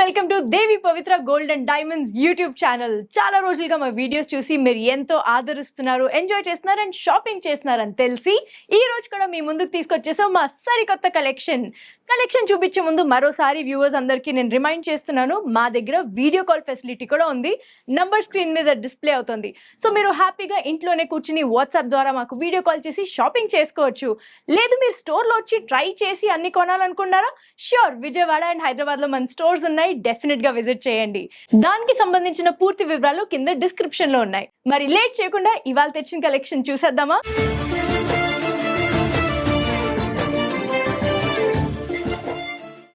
Welcome to Devi Pavitra gold and diamonds YouTube channel. చాలా రోజులుగా మా వీడియోస్ చూసి మీరు ఎంతో ఆదరిస్తున్నారు, ఎంజాయ్ చేస్తున్నారు అండ్ షాపింగ్ చేస్తున్నారని తెలిసి ఈ రోజు కూడా మీ ముందుకు తీసుకొచ్చేసాం మా సరికొత్త కలెక్షన్ చూపించే ముందు మరోసారి వ్యూవర్స్ అందరికీ నేను రిమైండ్ చేస్తున్నాను, మా దగ్గర వీడియో కాల్ ఫెసిలిటీ కూడా ఉంది. నంబర్ స్క్రీన్ మీద డిస్ప్లే అవుతుంది. సో మీరు హ్యాపీగా ఇంట్లోనే కూర్చుని వాట్సాప్ ద్వారా మాకు వీడియో కాల్ చేసి షాపింగ్ చేసుకోవచ్చు. లేదు మీరు స్టోర్లో వచ్చి ట్రై చేసి అన్ని కొనాలనుకున్నారా? ష్యూర్, విజయవాడ అండ్ హైదరాబాద్లో మన స్టోర్స్ ఉన్నాయి, డెఫినెట్ గా విజిట్ చేయండి. దానికి సంబంధించిన పూర్తి వివరాలు కింద డిస్క్రిప్షన్ లో ఉన్నాయి. మరి లేట్ చేయకుండా ఇవాళ తెచ్చిన కలెక్షన్ చూసేద్దామా?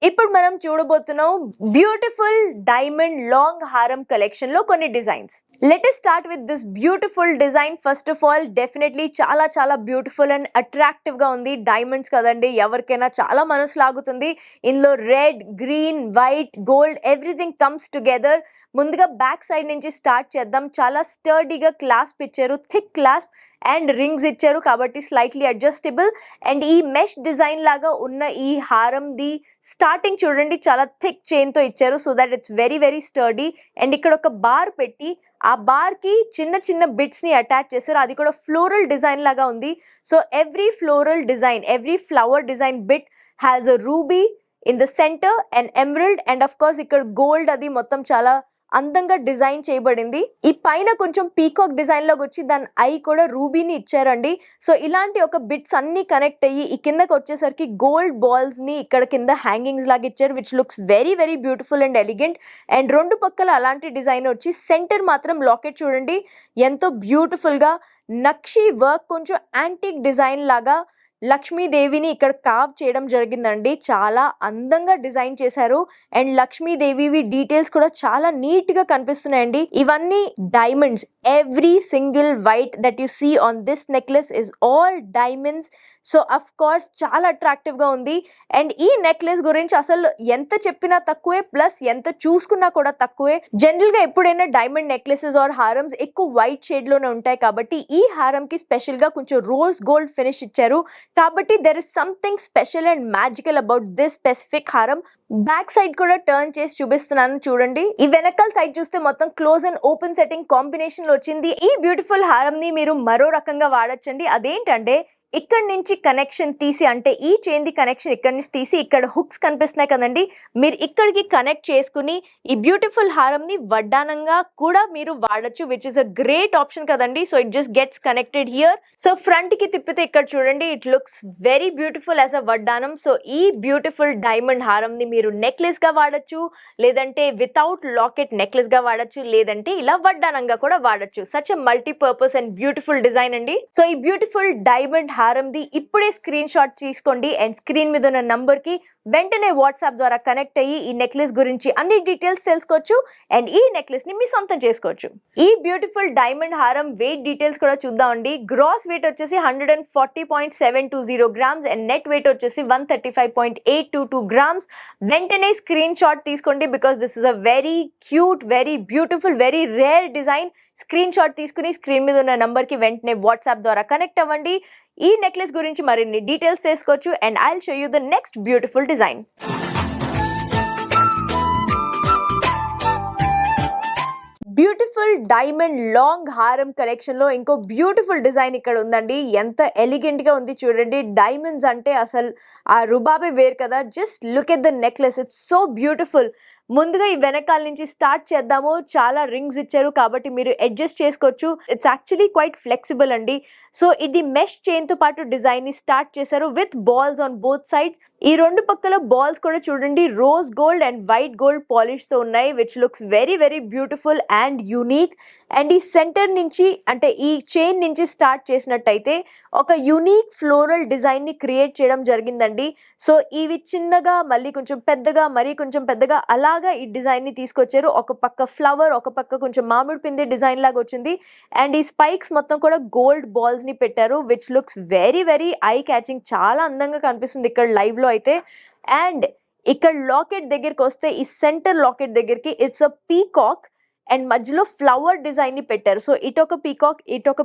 ఇప్పుడు మనం చూడబోతున్నాం బ్యూటిఫుల్ డైమండ్ లాంగ్ హారం కలెక్షన్ లో కొన్ని designs. Let us start with this beautiful design. First of all definitely చాలా చాలా బ్యూటిఫుల్ అండ్ అట్రాక్టివ్ గా ఉంది. డైమండ్స్ కదండి, ఎవరికైనా చాలా మనసు లాగుతుంది. ఇందులో red, green, white, gold everything comes together. ముందుగా బ్యాక్ సైడ్ నుంచి స్టార్ట్ చేద్దాం. చాలా స్టర్డీగా క్లాస్ప్ ఇచ్చారు, థిక్ క్లాస్ప్ అండ్ రింగ్స్ ఇచ్చారు కాబట్టి స్లైట్లీ అడ్జస్టబుల్. అండ్ ఈ మెష్ డిజైన్ లాగా ఉన్న ఈ హారంది స్టార్టింగ్ చూడండి, చాలా థిక్ చైన్తో ఇచ్చారు so that it's very very sturdy. And ఇక్కడ ఒక బార్ పెట్టి ఆ బార్కి చిన్న చిన్న బిట్స్ని అటాచ్ చేశారు, అది కూడా ఫ్లోరల్ డిజైన్ లాగా ఉంది. So every floral design, every flower design bit has a ruby in the centre and emerald and of course ఇక్కడ గోల్డ్ అది మొత్తం చాలా అందంగా డిజైన్ చేయబడింది. ఈ పైన కొంచెం పీకాక్ డిజైన్ లోకి వచ్చి దాని ఐ కూడా రూబీని ఇచ్చారండి. సో ఇలాంటి ఒక బిట్స్ అన్ని కనెక్ట్ అయ్యి ఈ కిందకి వచ్చేసరికి గోల్డ్ బాల్స్ ని ఇక్కడ కింద హ్యాంగింగ్స్ లాగా ఇచ్చారు, which looks very very beautiful and elegant. And రెండు పక్కల అలాంటి డిజైన్ వచ్చి సెంటర్ మాత్రం లాకెట్ చూడండి ఎంతో బ్యూటిఫుల్ గా నక్షి వర్క్, కొంచెం యాంటిక్ డిజైన్ లాగా లక్ష్మీదేవిని ఇక్కడ కావ్ చేయడం జరిగిందండి. చాలా అందంగా డిజైన్ చేశారు అండ్ లక్ష్మీదేవి డీటెయిల్స్ కూడా చాలా నీట్ గా కనిపిస్తున్నాయండి. ఇవన్నీ diamonds, every single white that you see on this necklace is all diamonds. So of course చాలా అట్రాక్టివ్ గా ఉంది. అండ్ ఈ నెక్లెస్ గురించి అసలు ఎంత చెప్పినా తక్కువే, ప్లస్ ఎంత చూసుకున్నా కూడా తక్కువే. జనరల్ గా ఎప్పుడైనా డైమండ్ నెక్లెసెస్ ఆర్ హారమ్స్ ఎక్కువ వైట్ షేడ్ లోనే ఉంటాయి కాబట్టి ఈ హారం కి స్పెషల్ గా కొంచెం రోజ్ గోల్డ్ ఫినిష్ ఇచ్చారు కాబట్టి there is something special and magical about this specific హారం. బ్యాక్ సైడ్ కూడా టర్న్ చేసి చూపిస్తున్నాను చూడండి. ఈ వెనకాల సైడ్ చూస్తే మొత్తం close and open setting combination లో వచ్చింది. ఈ బ్యూటిఫుల్ హారం ని మీరు మరో రకంగా వాడచ్చండి. అదేంటంటే ఇక్కడ నుంచి కనెక్షన్ తీసి, అంటే ఈ చైన్ ది కనెక్షన్ ఇక్కడ నుంచి తీసి ఇక్కడ హుక్స్ కనిపిస్తున్నాయి కదండి, మీరు ఇక్కడికి కనెక్ట్ చేసుకుని ఈ బ్యూటిఫుల్ హారం ని వడ్డానంగా కూడా మీరు వాడచ్చు, which is a great option కదండి. So it just gets connected here. So front కి తిప్పితే ఇక్కడ చూడండి, it looks very beautiful as a vaddanam. So ఈ బ్యూటిఫుల్ డైమండ్ హారం ని మీరు నెక్లెస్ గా వాడచ్చు, లేదంటే వితౌట్ లాకెట్ నెక్లెస్ గా వాడచ్చు, లేదంటే ఇలా వడ్డానంగా కూడా వాడచ్చు. Such a multipurpose and beautiful design అండి. సో ఈ బ్యూటిఫుల్ డైమండ్ హారంది ఇప్పుడే స్క్రీన్ షాట్ తీసుకోండి అండ్ స్క్రీన్ మీద ఉన్న నంబర్ కి వెంటనే వాట్సాప్ ద్వారా కనెక్ట్ అయ్యి ఈ నెక్లెస్ గురించి అన్ని డీటెయిల్స్ తెలుసుకోవచ్చు అండ్ ఈ నెక్లెస్ ని మీ సొంతం చేసుకోవచ్చు. ఈ బ్యూటిఫుల్ డైమండ్ హారం వెయిట్ డీటెయిల్స్ కూడా చూద్దామండి. గ్రాస్ వెయిట్ వచ్చేసి 140.720 గ్రామ్స్ అండ్ నెట్ వెయిట్ వచ్చేసి 135.822 గ్రామ్స్. వెంటనే స్క్రీన్ షాట్ తీసుకోండి because this is a very cute, very beautiful, very rare design. Screen shot తీసుకుని స్క్రీన్ మీద ఉన్న నంబర్ కి వెంటనే వాట్సాప్ ద్వారా కనెక్ట్ అవ్వండి. ఈ నెక్లెస్ గురించి మరిన్ని డీటెయిల్స్ తెలుసుకోవచ్చు and I will show you the next beautiful design. Beautiful diamond long హారం కలెక్షన్ లో ఇంకో బ్యూటిఫుల్ డిజైన్ ఇక్కడ ఉందండి. ఎంత ఎలిగెంట్ గా ఉంది చూడండి. డైమండ్స్ అంటే అసలు ఆ రుబాబే వేరు కదా. Just look at the necklace, it's so beautiful. ముందుగా ఈ వెనకాల నుంచి స్టార్ట్ చేద్దాము. చాలా రింగ్స్ ఇచ్చారు కాబట్టి మీరు అడ్జస్ట్ చేసుకోవచ్చు. ఇట్స్ యాక్చువల్లీ క్వైట్ ఫ్లెక్సిబుల్ అండి. సో ఇది మెష్ చైన్ తో పాటు డిజైన్ ని స్టార్ట్ చేశారు with balls on both sides. ఈ రెండు పక్కల బాల్స్ కూడా చూడండి rose gold and white gold polish తో ఉన్నాయి, which looks very very beautiful and unique. And ఈ సెంటర్ నుంచి, అంటే ఈ చైన్ నుంచి స్టార్ట్ చేసినట్టయితే ఒక యూనిక్ ఫ్లోరల్ డిజైన్ ని క్రియేట్ చేయడం జరిగిందండి. సో ఇవి చిన్నగా, మళ్ళీ కొంచెం పెద్దగా, మరీ కొంచెం పెద్దగా అలాగా ఈ డిజైన్ ని తీసుకొచ్చారు. ఒక పక్క ఫ్లవర్, ఒక పక్క కొంచెం మామిడి పిండి డిజైన్ లాగా వచ్చింది. అండ్ ఈ స్పైక్స్ మొత్తం కూడా గోల్డ్ బాల్స్ ని పెట్టారు, which looks very very I catching. చాలా అందంగా కనిపిస్తుంది ఇక్కడ లైవ్ లో అయితే. అండ్ ఇక్కడ లాకెట్ దగ్గరికి వస్తే ఈ సెంటర్ లాకెట్ దగ్గరికి ఇట్స్ అ పీకాక్ అండ్ మధ్యలో ఫ్లవర్ డిజైన్ ని పెట్టారు. సో ఇటొక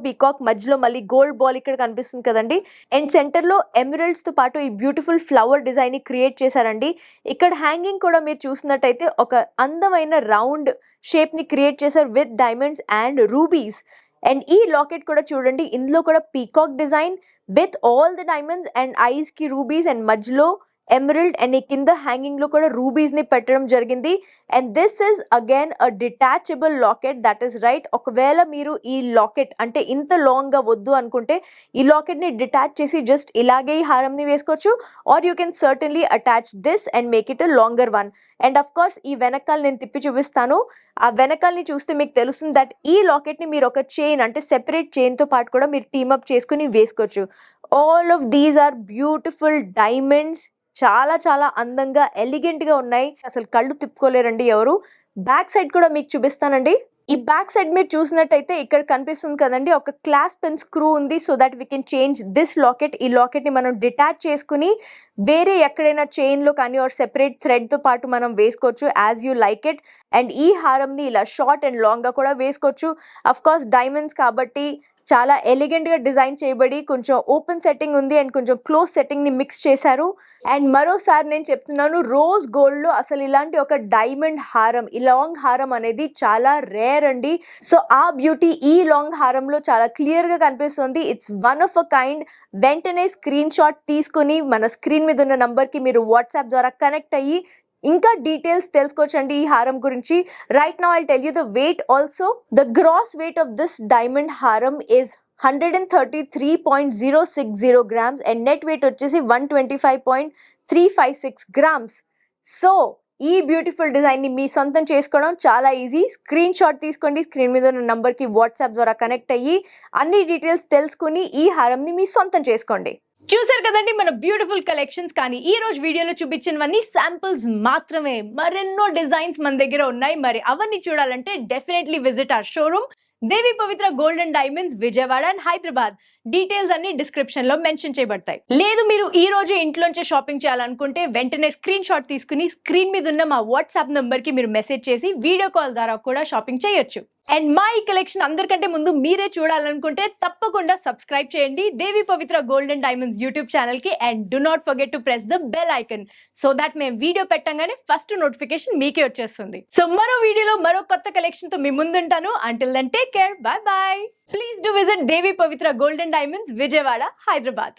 పీకాక్ మధ్యలో మళ్ళీ గోల్డ్ బాల్ ఇక్కడ కనిపిస్తుంది కదండి. అండ్ సెంటర్ లో ఎమరల్డ్స్ తో పాటు ఈ బ్యూటిఫుల్ ఫ్లవర్ డిజైన్ ని క్రియేట్ చేశారండి. ఇక్కడ హ్యాంగింగ్ కూడా మీరు చూసినట్టయితే ఒక అందమైన రౌండ్ షేప్ ని క్రియేట్ చేశారు with diamonds and rubies. And ఈ లాకెట్ కూడా చూడండి, ఇందులో కూడా peacock design with all the diamonds and ice కి రూబీస్ అండ్ మధ్యలో ఎమరల్డ్ అండ్ ఈ కింద హ్యాంగింగ్ లో కూడా రూబీస్ ని పెట్టడం జరిగింది. And this is again a detachable locket, that is right. ఒకవేళ మీరు ఈ లాకెట్ అంటే ఇంత లాంగ్ గా వద్దు అనుకుంటే ఈ లాకెట్ ని డిటాచ్ చేసి జస్ట్ ఇలాగే ఈ హారంని వేసుకోవచ్చు, or you can certainly attach this and make it a longer one. And of course ఈ వెనకాల నేను తిప్పి చూపిస్తాను. ఆ వెనకాలని చూస్తే మీకు తెలుస్తుంది దట్ ఈ లాకెట్ ని మీరు ఒక చైన్ అంటే సెపరేట్ చైన్ తో పాటు కూడా మీరు టీమప్ చేసుకుని వేసుకోవచ్చు. All of these are beautiful diamonds, చాలా చాలా అందంగా ఎలిగెంట్ గా ఉన్నాయి, అసలు కళ్ళు తిప్పుకోలేరండి ఎవరు. బ్యాక్ సైడ్ కూడా మీకు చూపిస్తానండి. ఈ బ్యాక్ సైడ్ మీరు చూసినట్టయితే ఇక్కడ కనిపిస్తుంది కదండి, ఒక క్లాస్ప్ అండ్ స్క్రూ ఉంది, so that we can change this locket. ఈ లాకెట్ ని మనం డిటాచ్ చేసుకుని వేరే ఎక్కడైనా చైన్ లో కానీ ఆర్ సెపరేట్ థ్రెడ్ తో పాటు మనం వేసుకోవచ్చు as you like it. And ఈ హారంని ఇలా షార్ట్ అండ్ లాంగ్ గా కూడా వేసుకోవచ్చు. అఫ్ కోర్స్ డైమండ్స్ కాబట్టి చాలా ఎలిగెంట్ గా డిజైన్ చేయబడి కొంచెం ఓపెన్ సెట్టింగ్ ఉంది అండ్ కొంచెం క్లోజ్ సెట్టింగ్ ని మిక్స్ చేశారు. అండ్ మరోసారి నేను చెప్తున్నాను, రోజ్ గోల్డ్ లో అసలు ఇలాంటి ఒక డైమండ్ హారం, ఈ లాంగ్ హారం అనేది చాలా రేర్ అండి. సో ఆ బ్యూటీ ఈ లాంగ్ హారంలో చాలా క్లియర్ గా కనిపిస్తుంది. It's one of a kind. వెంటనే స్క్రీన్ షాట్ తీసుకుని మన స్క్రీన్ మీద ఉన్న నంబర్ కి మీరు వాట్సాప్ ద్వారా కనెక్ట్ అయ్యి ఇంకా డీటెయిల్స్ తెలుసుకోవచ్చండి ఈ హారం గురించి. Right now I'll tell you the weight also. The gross weight of this diamond haram is 133.060 grams and net weight వచ్చేసి 125.356 grams. సో ఈ బ్యూటిఫుల్ డిజైన్ ని మీ సొంతం చేసుకోవడం చాలా ఈజీ. స్క్రీన్ షాట్ తీసుకోండి, స్క్రీన్ మీద ఉన్న నంబర్ కి వాట్సాప్ ద్వారా కనెక్ట్ అయ్యి అన్ని డీటెయిల్స్ తెలుసుకుని ఈ హారం ని మీ సొంతం చేసుకోండి. చూసారు కదండి మన బ్యూటిఫుల్ కలెక్షన్స్. కానీ ఈ రోజు వీడియోలో చూపించినవన్నీ శాంపుల్స్ మాత్రమే, మరెన్నో డిజైన్స్ మన దగ్గర ఉన్నాయి. మరి అవన్నీ చూడాలంటే definitely visit our showroom Devi Pavitra gold and diamonds, Vijayawada and Hyderabad. Details అన్ని డిస్క్రిప్షన్ లో మెన్షన్ చేయబడతాయి. లేదు మీరు ఈ రోజు ఇంట్లోంచే షాపింగ్ చేయాలనుకుంటే వెంటనే స్క్రీన్ షాట్ తీసుకుని స్క్రీన్ మీద ఉన్న మా వాట్సాప్ నంబర్ కి మీరు మెసేజ్ చేసి వీడియో కాల్ ద్వారా కూడా షాపింగ్ చేయొచ్చు. అండ్ మా ఈ కలెక్షన్ అందరికంటే ముందు మీరే చూడాలనుకుంటే తప్పకుండా సబ్స్క్రైబ్ చేయండి Devi Pavitra gold and diamonds YouTube channel కి. And do not forget to press the bell icon so that మేము వీడియో పెట్టంగానే ఫస్ట్ నోటిఫికేషన్ మీకే వచ్చేస్తుంది. సో మరో వీడియోలో మరో కొత్త కలెక్షన్ తో మీ ముందుంటాను. Until then take care, bye bye. Please do visit Devi Pavitra gold and diamonds, Vijayawada, Hyderabad.